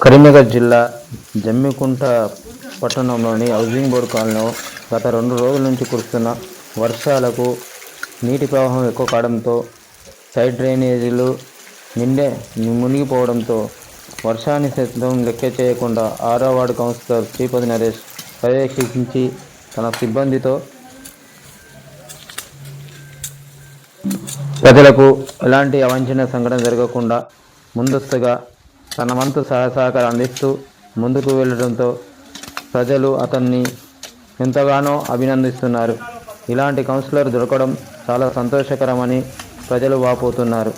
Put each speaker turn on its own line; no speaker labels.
కరీంనగర్ జిల్లా జమ్మికుంట పట్టణంలోని housing board కాలనీలో గత 2 రోజుల నుంచి కురుస్తున్న వర్షాలకు నీటి ప్రవాహం ఎక్కువ కావడంతో సైడ్ డ్రైనేజీలు మునిగిపోవడంతో వర్షాన్ని సైతం లెక్క చేయకుండా 6వ వార్డు కౌన్సిలర్ శ్రీపతి నరేష్ పర్యవేక్షించి తన సిబ్బందితో ప్రజలకు ఎలాంటి అవాంఛనీయ సంఘటన జరగకుండా ముందస్తుగా తన వంతు సహకారం అందిస్తూ ముందుకు వెళ్ళడంతో ప్రజలు అతన్ని ఎంతగానో అభినందిస్తున్నారు. ఇలాంటి కౌన్సిలర్ దొరకడం చాలా సంతోషకరమని ప్రజలు వాపోతున్నారు.